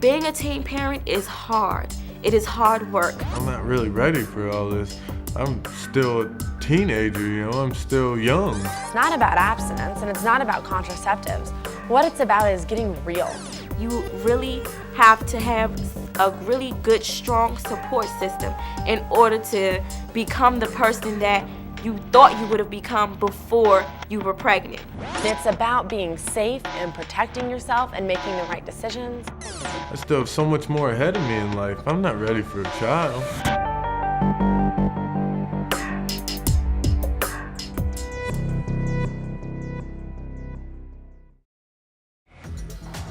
Being a teen parent is hard. It is hard work. I'm not really ready for all this. I'm still a teenager, you know, I'm still young. It's not about abstinence and it's not about contraceptives. What it's about is getting real. You really have to have a really good, strong support system in order to become the person that you thought you would have become before you were pregnant. It's about being safe and protecting yourself and making the right decisions. I still have so much more ahead of me in life. I'm not ready for a child.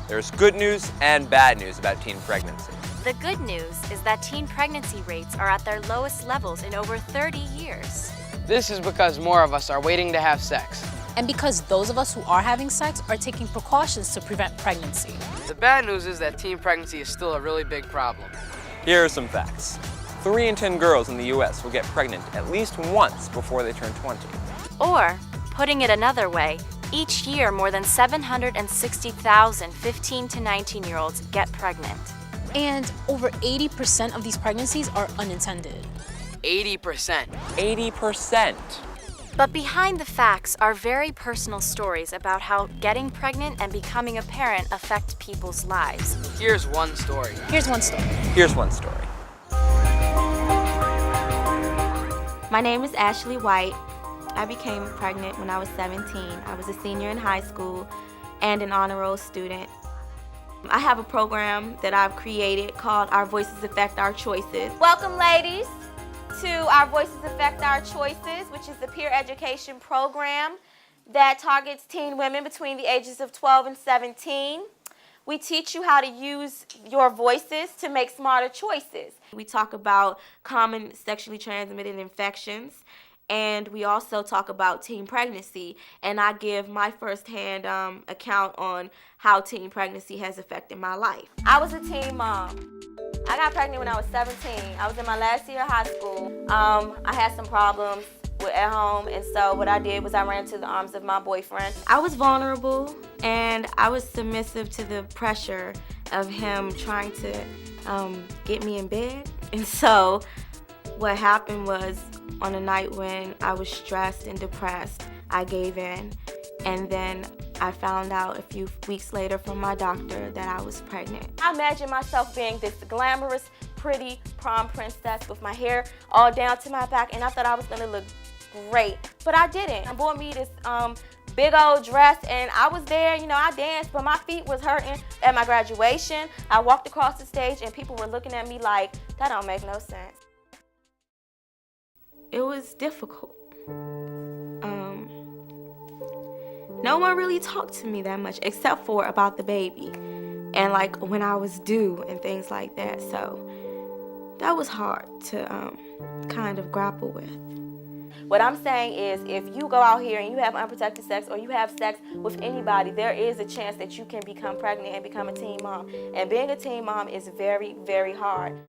There's good news and bad news about teen pregnancy. The good news is that teen pregnancy rates are at their lowest levels in over 30 years. This is because more of us are waiting to have sex. And because those of us who are having sex are taking precautions to prevent pregnancy. The bad news is that teen pregnancy is still a really big problem. Here are some facts. 3 in 10 girls in the US will get pregnant at least once before they turn 20. Or, putting it another way, each year more than 760,000 15 to 19-year-olds get pregnant. And over 80% of these pregnancies are unintended. 80%. 80%. But behind the facts are very personal stories about how getting pregnant and becoming a parent affect people's lives. Here's one story. Here's one story. Here's one story. My name is Ashley White. I became pregnant when I was 17. I was a senior in high school and an honor roll student. I have a program that I've created called Our Voices Affect Our Choices. Welcome, ladies, to Our Voices Affect Our Choices, which is the peer education program that targets teen women between the ages of 12 and 17. We teach you how to use your voices to make smarter choices. We talk about common sexually transmitted infections, and we also talk about teen pregnancy, and I give my firsthand account on how teen pregnancy has affected my life. I was a teen mom. I got pregnant when I was 17. I was in my last year of high school. I had some problems at home, and so what I did was I ran into the arms of my boyfriend. I was vulnerable, and I was submissive to the pressure of him trying to get me in bed. And so what happened was, on a night when I was stressed and depressed, I gave in, and then I found out a few weeks later from my doctor that I was pregnant. I imagined myself being this glamorous, pretty prom princess with my hair all down to my back, and I thought I was gonna look great, but I didn't. I bought me this big old dress, and I was there, you know, I danced, but my feet was hurting. At my graduation, I walked across the stage, and people were looking at me like, that don't make no sense. It was difficult. No one really talked to me that much except for about the baby and like when I was due and things like that. So that was hard to kind of grapple with. What I'm saying is, if you go out here and you have unprotected sex or you have sex with anybody, there is a chance that you can become pregnant and become a teen mom. And being a teen mom is very, very hard.